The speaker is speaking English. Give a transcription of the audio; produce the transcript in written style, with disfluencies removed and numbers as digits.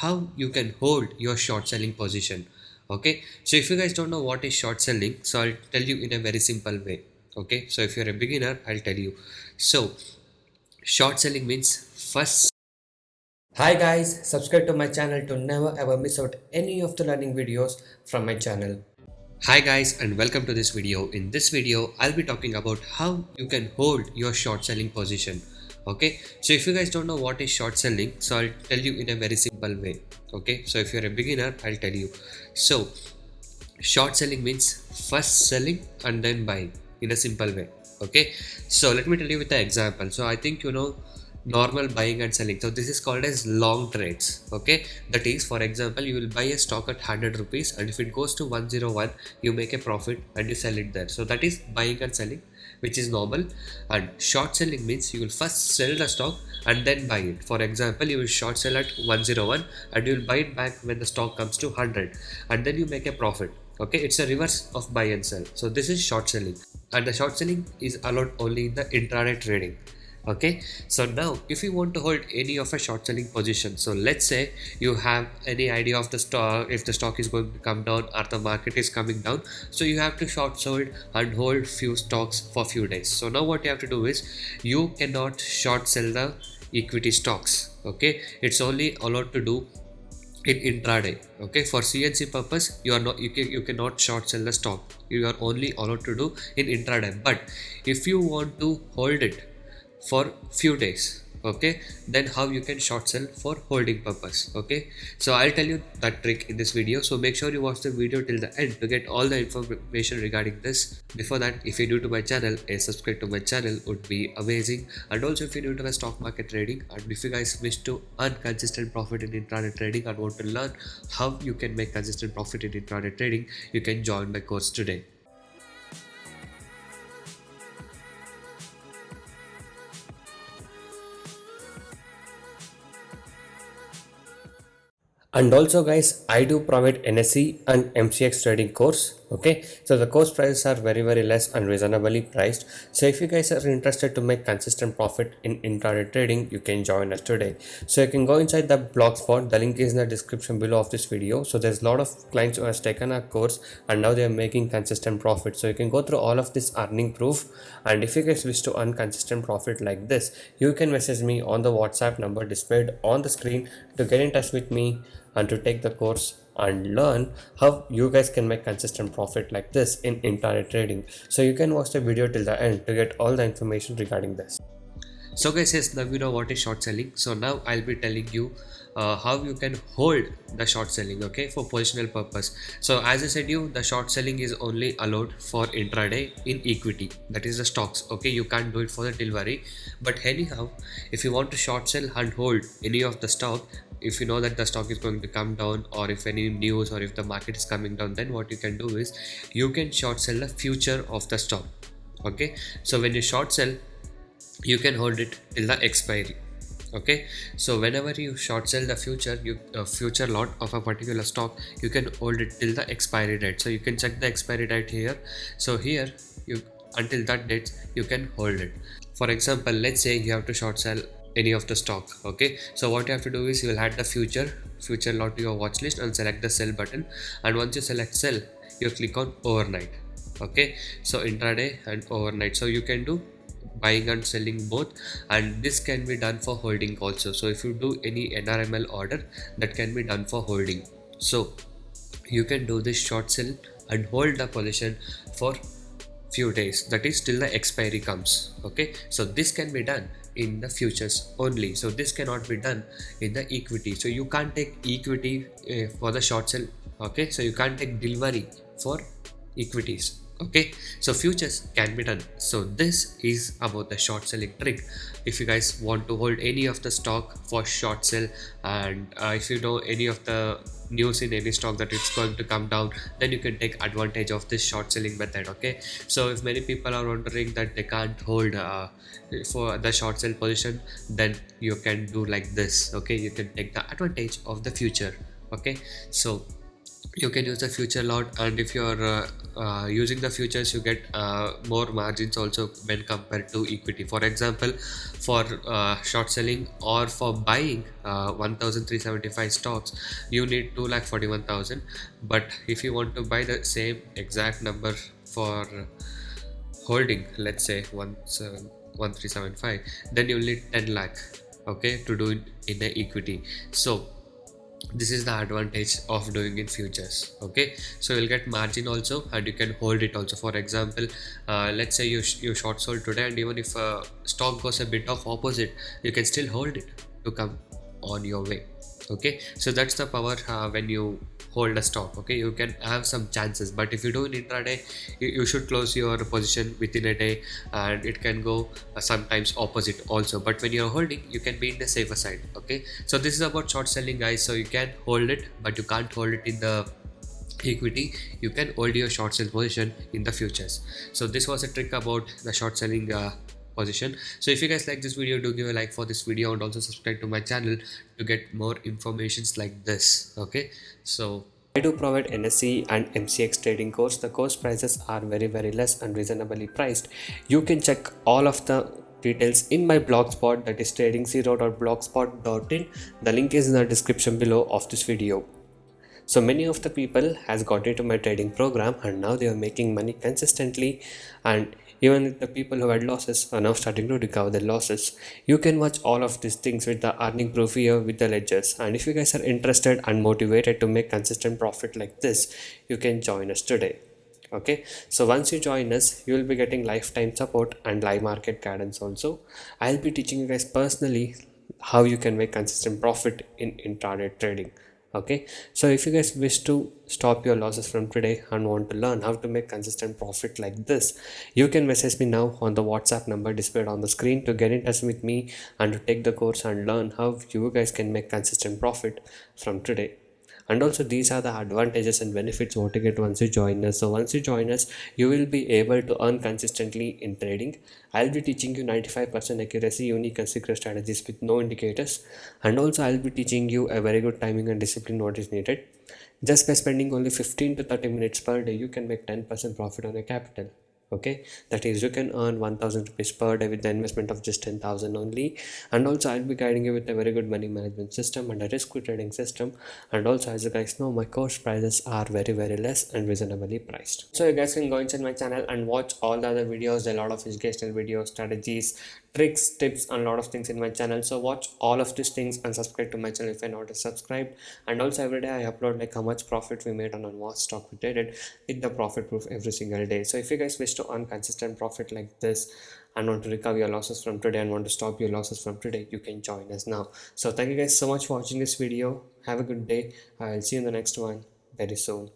how you can hold your short selling position. Okay, so if you guys don't know what is short selling, so I'll tell you in a very simple way. Okay, so if you're a beginner, I'll tell you. So short selling means first. Hi guys, subscribe to my channel to never ever miss out any of the learning videos from my channel. Hi guys and welcome to this video. In this video, I'll be talking about how you can hold your short selling position. Okay, so if you guys don't know what is short selling, so I'll tell you in a very simple way. Okay, so if you're a beginner, I'll tell you. So short selling means first selling and then buying in a simple way. Okay, so let me tell you with the example. So I think you know normal buying and selling, so this is called as long trades. Okay, that is, for example, you will buy a stock at 100 rupees and if it goes to 101 you make a profit and you sell it there. So that is buying and selling, which is normal. And short selling means you will first sell the stock and then buy it. For example, you will short sell at 101 and you will buy it back when the stock comes to 100 and then you make a profit. Okay, it's a reverse of buy and sell. So this is short selling, and the short selling is allowed only in the intraday trading. Okay, so now if you want to hold any of a short selling position, so let's say you have any idea of the stock, if the stock is going to come down or the market is coming down, so you have to short sold and hold few stocks for few days. So now what you have to do is you cannot short sell the equity stocks. Okay, it's only allowed to do in intraday. Okay, for CNC purpose you are not, you cannot short sell the stock, you are only allowed to do in intraday. But if you want to hold it for few days, okay, then how you can short sell for holding purpose. Okay, so I'll tell you that trick in this video, so make sure you watch the video till the end to get all the information regarding this. Before that, if you're new to my channel, a subscribe to my channel would be amazing. And also if you're new to the stock market trading, and if you guys wish to earn consistent profit in intraday trading and want to learn how you can make consistent profit in intraday trading, you can join my course today. And also guys, I do provide NSE and MCX trading course. Okay, so the course prices are very less and reasonably priced. So if you guys are interested to make consistent profit in intraday trading, you can join us today. So you can go inside the blogspot, the link is in the description below of this video. So there's a lot of clients who has taken our course and now they are making consistent profit. So you can go through all of this earning proof, and if you guys wish to earn consistent profit like this, you can message me on the WhatsApp number displayed on the screen to get in touch with me and to take the course and learn how you guys can make consistent profit like this in intraday trading. So you can watch the video till the end to get all the information regarding this. So guys, yes, now you know what is short selling. So now I'll be telling you how you can hold the short selling, okay, for positional purpose. So as I said you, the short selling is only allowed for intraday in equity, that is the stocks. Okay, you can't do it for the delivery. But anyhow, if you want to short sell and hold any of the stock, if you know that the stock is going to come down, or if any news, or if the market is coming down, then what you can do is you can short sell the future of the stock. Okay, so when you short sell, you can hold it till the expiry. Okay, so whenever you short sell the future, future lot of a particular stock, you can hold it till the expiry date. So you can check the expiry date here. So here you, until that date you can hold it. For example, let's say you have to short sell any of the stock. Okay, so what you have to do is you will add the future lot to your watch list and select the sell button, and once you select sell, you click on overnight. Okay, so intraday and overnight, so you can do buying and selling both, and this can be done for holding also. So if you do any NRML order, that can be done for holding. So you can do this short sell and hold the position for few days, that is till the expiry comes. Okay, so this can be done in the futures only, so this cannot be done in the equity. So you can't take equity for the short sell. Okay, so you can't take delivery for equities. Okay, so futures can be done. So this is about the short selling trick. If you guys want to hold any of the stock for short sell, and if you know any of the news in any stock that it's going to come down, then you can take advantage of this short selling method. Okay, so if many people are wondering that they can't hold for the short sell position, then you can do like this. Okay, you can take the advantage of the future. Okay, so you can use the future lot, and if you're using the futures, you get more margins also when compared to equity. For example, for short selling or for buying 1375 stocks, you need 2,41,000. But if you want to buy the same exact number for holding, let's say 1375, then you need 10 lakh, okay, to do it in a equity. So this is the advantage of doing in futures. Okay, so you'll get margin also, and you can hold it also. For example, let's say you short sold today, and even if stock goes a bit of opposite, you can still hold it to come on your way. Okay, so that's the power when you hold a stock. Okay, you can have some chances, but if you do in intraday, you should close your position within a day, and it can go sometimes opposite also. But when you're holding, you can be in the safer side. Okay, so this is about short selling, guys. So you can hold it, but you can't hold it in the equity. You can hold your short sell position in the futures. So this was a trick about the short selling position. So if you guys like this video, do give a like for this video, and also subscribe to my channel to get more informations like this. Okay, so I do provide NSE and MCX trading course. The course prices are very less and reasonably priced. You can check all of the details in my blogspot, that is tradingzero.blogspot.in. The link is in the description below of this video. So many of the people has got into my trading program, and now they are making money consistently, and even the people who had losses are now starting to recover their losses. You can watch all of these things with the earning proof here with the ledgers. And if you guys are interested and motivated to make consistent profit like this, you can join us today. Okay, so once you join us, you will be getting lifetime support and live market guidance also. I'll be teaching you guys personally how you can make consistent profit in intraday trading. Okay, so if you guys wish to stop your losses from today and want to learn how to make consistent profit like this, you can message me now on the WhatsApp number displayed on the screen to get in touch with me and to take the course and learn how you guys can make consistent profit from today. And also, these are the advantages and benefits what you get once you join us. So once you join us, you will be able to earn consistently in trading. I'll be teaching you 95% accuracy unique and secret strategies with no indicators, and also I'll be teaching you a very good timing and discipline what is needed. Just by spending only 15 to 30 minutes per day, you can make 10% profit on your capital. Okay, that is, you can earn 1000 rupees per day with the investment of just 10,000 only. And also, I'll be guiding you with a very good money management system and a risk free trading system. And also, as you guys know, my course prices are very less and reasonably priced. So you guys can go inside my channel and watch all the other videos, a lot of educational videos, strategies, tricks, tips, and a lot of things in my channel. So watch all of these things and subscribe to my channel if you're not subscribed. And also every day I upload like how much profit we made on what stock we traded with the profit proof every single day. So if you guys wish to earn consistent profit like this and want to recover your losses from today and want to stop your losses from today, you can join us now. So thank you guys so much for watching this video. Have a good day. I'll see you in the next one very soon.